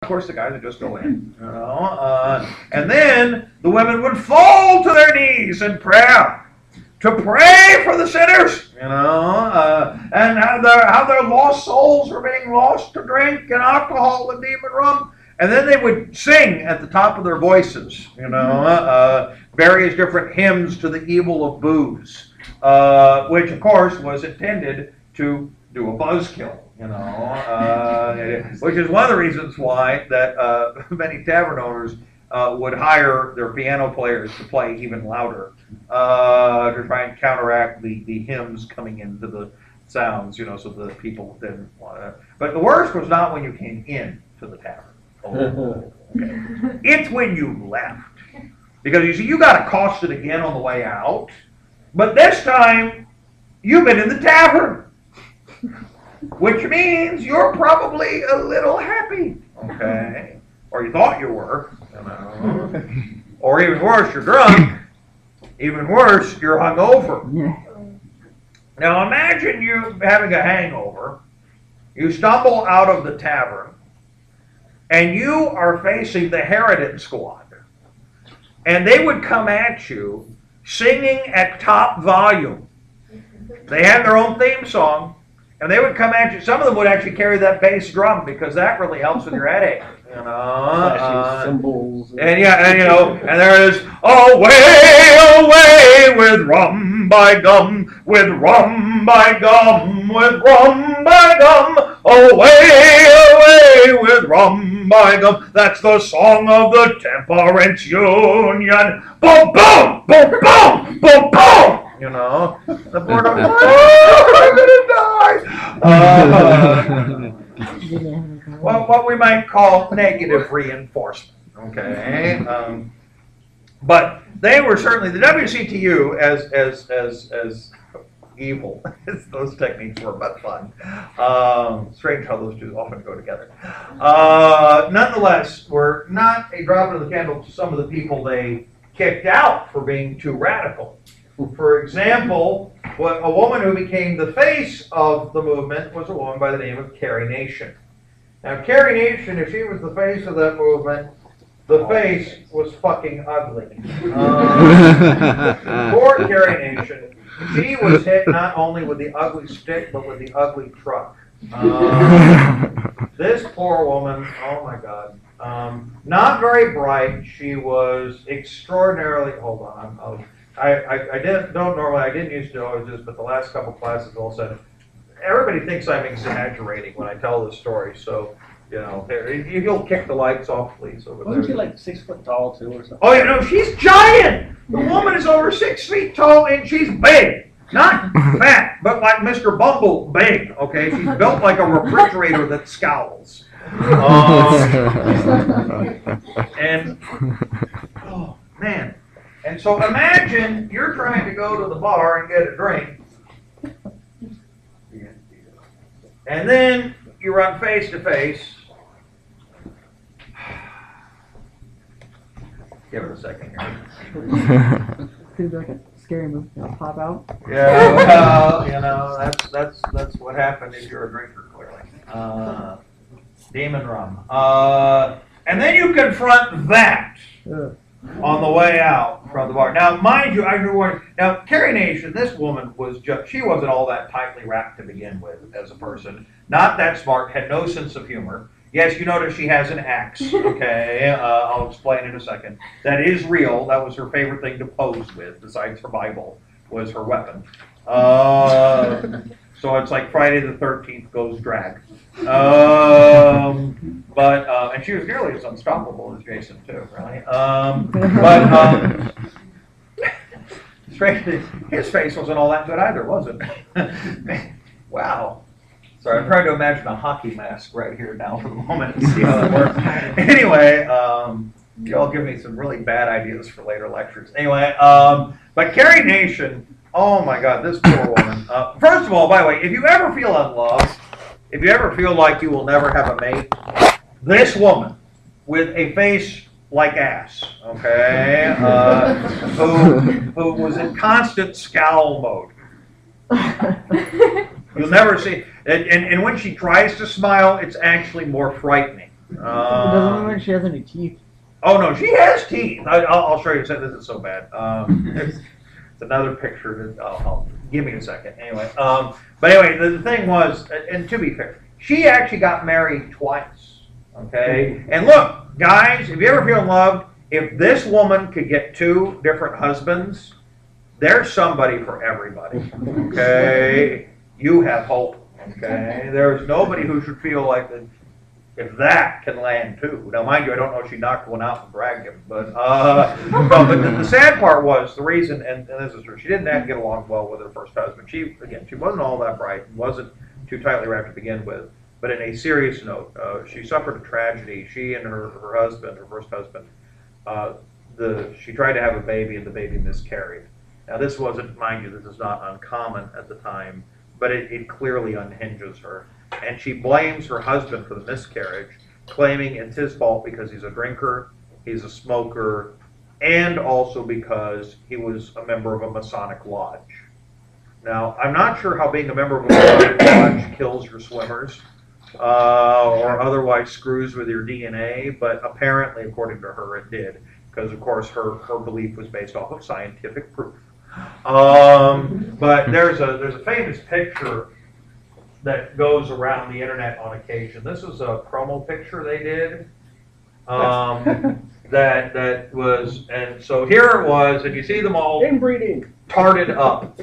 Of course, the guys would just go in, and then the women would fall to their knees in prayer to pray for the sinners, and how their lost souls were being lost to drink and alcohol and demon rum. And then they would sing at the top of their voices, various different hymns to the evil of booze, which of course was intended to do a buzzkill, which is one of the reasons why that many tavern owners would hire their piano players to play even louder to try and counteract the hymns coming into the sounds, so the people didn't want to. But the worst was not when you came in to the tavern. Oh, okay. It's when you left. Because you see, you got accosted again on the way out, but this time you've been in the tavern, which means you're probably a little happy, okay? Or you thought you were, Or even worse, you're drunk. Even worse, you're hungover. Now imagine you having a hangover. You stumble out of the tavern, and you are facing the Harridan Squad. And they would come at you singing at top volume. They had their own theme song, and they would come at you. Some of them would actually carry that bass drum because that really helps with your headache. Cymbals. And there is away, away with rum by gum, with rum by gum, with rum by gum, away, away with rum by gum. That's the song of the Temperance Union. Boom, boom, boom, boom, boom, boom. The board of I'm gonna die. Well, what we might call negative reinforcement. Okay, but they were certainly the WCTU as evil as those techniques were, but fun. Strange how those two often go together. Nonetheless, were not a drop in the candle to some of the people they kicked out for being too radical. For example, a woman who became the face of the movement was a woman by the name of Carrie Nation. Now, Carrie Nation, if she was the face of that movement, the face was fucking ugly. Poor Carrie Nation. She was hit not only with the ugly stick, but with the ugly truck. This poor woman, oh my God. Not very bright. She was extraordinarily, hold on, I didn't used to always do this, but the last couple classes all said, everybody thinks I'm exaggerating when I tell this story, so, you'll kick the lights off, please, over there. Wasn't she like 6 foot tall, too, or something? Oh, yeah, no, she's giant! The woman is over 6 feet tall, and she's big. Not fat, but like Mr. Bumble big, okay? She's built like a refrigerator that scowls. And, oh, man. And so imagine you're trying to go to the bar and get a drink, and then you run face to face. Give it a second here. Seems like a scary movie. It'll pop out. Yeah, well, that's what happened if you're a drinker, clearly. Demon rum. And then you confront that on the way out from the bar. Now, mind you, now, Carrie Nation, this woman she wasn't all that tightly wrapped to begin with as a person. Not that smart, had no sense of humor. Yes, you notice she has an axe, okay? I'll explain in a second. That is real. That was her favorite thing to pose with, besides her Bible, was her weapon. So it's like Friday the 13th goes drag. And she was nearly as unstoppable as Jason, too, really. Strangely, his face wasn't all that good either, was it? Wow. Sorry, I'm trying to imagine a hockey mask right here now for the moment and see how that works. Anyway, you all give me some really bad ideas for later lectures. Anyway, but Carrie Nation, oh my God, this poor woman. First of all, by the way, if you ever feel unloved, if you ever feel like you will never have a mate, this woman with a face like ass, okay, who was in constant scowl mode. You'll never see, and when she tries to smile, it's actually more frightening. It doesn't look like she has any teeth. Oh no, she has teeth. I'll show you. This is so bad. It's another picture. Give me a second. Anyway, but anyway, the thing was, and to be fair, she actually got married twice. Okay, and look, guys, if you ever feel loved, if this woman could get 2 different husbands, there's somebody for everybody. Okay, you have hope. Okay, there's nobody who should feel like that. If that can land too. Now, mind you, I don't know if she knocked one out and bragged him, but no, but the sad part was the reason, and this is true, she didn't get along well with her first husband. She wasn't all that bright, wasn't too tightly wrapped to begin with. But in a serious note, she suffered a tragedy. She and her husband, her first husband, she tried to have a baby, and the baby miscarried. Now, this wasn't, mind you, this is not uncommon at the time, but it clearly unhinges her. And she blames her husband for the miscarriage, claiming it's his fault because he's a drinker, he's a smoker, and also because he was a member of a Masonic lodge. Now, I'm not sure how being a member of a Masonic lodge kills your swimmers or otherwise screws with your DNA, but apparently, according to her, it did, because, of course, her belief was based off of scientific proof. But there's a famous picture that goes around the internet on occasion. This was a promo picture they did. That was, and so here it was, and you see them all Inbreeding. tarted up.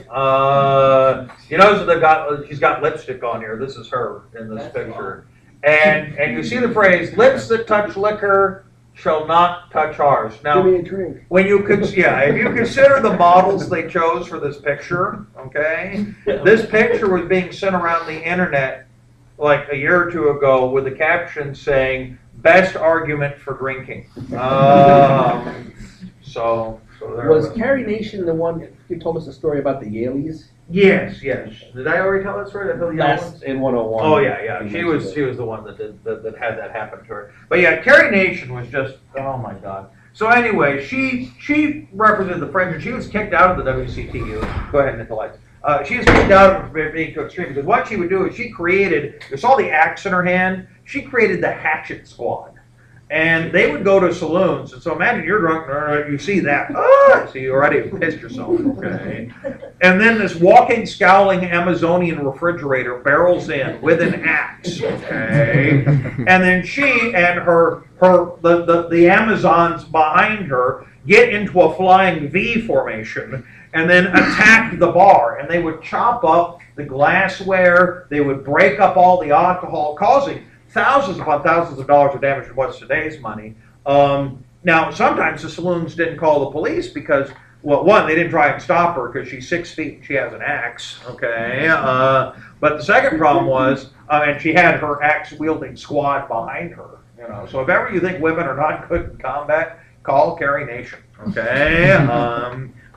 You notice that she's got lipstick on here. This is her in this picture. And you see the phrase, lips that touch liquor shall not touch ours. Now, Give me a drink. when you if you consider the models they chose for this picture, okay, this picture was being sent around the internet like a year or 2 ago with a caption saying, best argument for drinking. So there Was Carrie Nation the one who told us the story about the Yaleys? Yes. Did I already tell that story? Did I tell the other That's in 101. Oh yeah. She was the one that had that happen to her. But yeah, Carrie Nation was just, oh my God. So anyway, she represented the French, and she was kicked out of the WCTU. Go ahead, Nikolai. She was kicked out of being too extreme because what she would do is you saw the axe in her hand. She created the Hatchet Squad. And they would go to saloons, and so imagine you're drunk, you see that, so you already pissed yourself, okay? And then this walking, scowling Amazonian refrigerator barrels in with an axe, okay? And then she and the Amazons behind her get into a flying V formation and then attack the bar, and they would chop up the glassware, they would break up all the alcohol, causing thousands upon thousands of dollars of damage for what's today's money. Now, sometimes the saloons didn't call the police because, well, one, they didn't try and stop her because she's 6 feet and she has an axe, okay? But the second problem was, and she had her axe-wielding squad behind her, you know. So if ever you think women are not good in combat, call Carrie Nation, okay?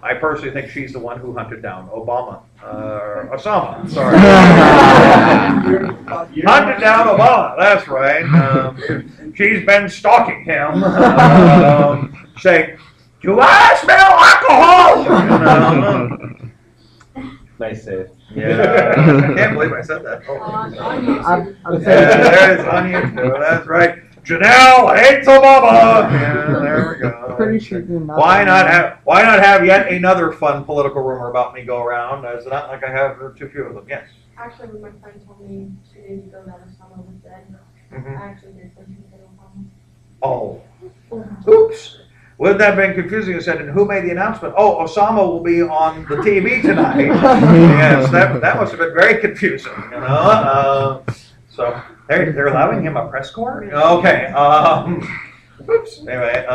I personally think she's the one who hunted down Osama, sorry. Hunted down Obama, that's right. She's been stalking him, saying, do I smell alcohol? Nice save. Yeah, I can't believe I said that. I'm saying, There's on YouTube, that's right. Jhanel hates Obama. Yeah, there we go. pretty sure you're not. Why not have yet another fun political rumor about me go around? It's not like I have too few of them. Yes. Actually, when my friend told me 2 days ago that Osama was dead, Mm-hmm. I actually did think he said Obama. Oh. Oops. Wouldn't that have been confusing? I said, and who made the announcement? Oh, Osama will be on the TV tonight. Yes, that must have been very confusing, you know. So they're allowing him a press corps? Okay. Oops. Anyway,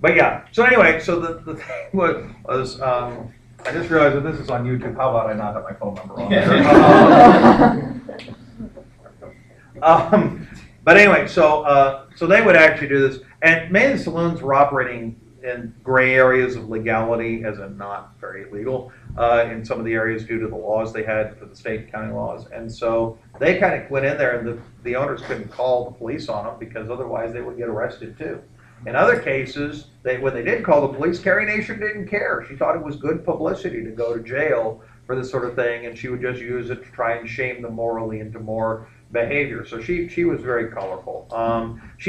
but yeah. So anyway, so the thing was I just realized that this is on YouTube. How about I not have my phone number on there? But anyway, so they would actually do this, and many of the saloons were operating in gray areas of legality, as in not very legal, in some of the areas due to the laws they had for the state and county laws. And so they kind of went in there, and the owners couldn't call the police on them because otherwise they would get arrested too. In other cases, when they did call the police, Carrie Nation didn't care. She thought it was good publicity to go to jail for this sort of thing, and she would just use it to try and shame them morally into more behavior. So she was very colorful. She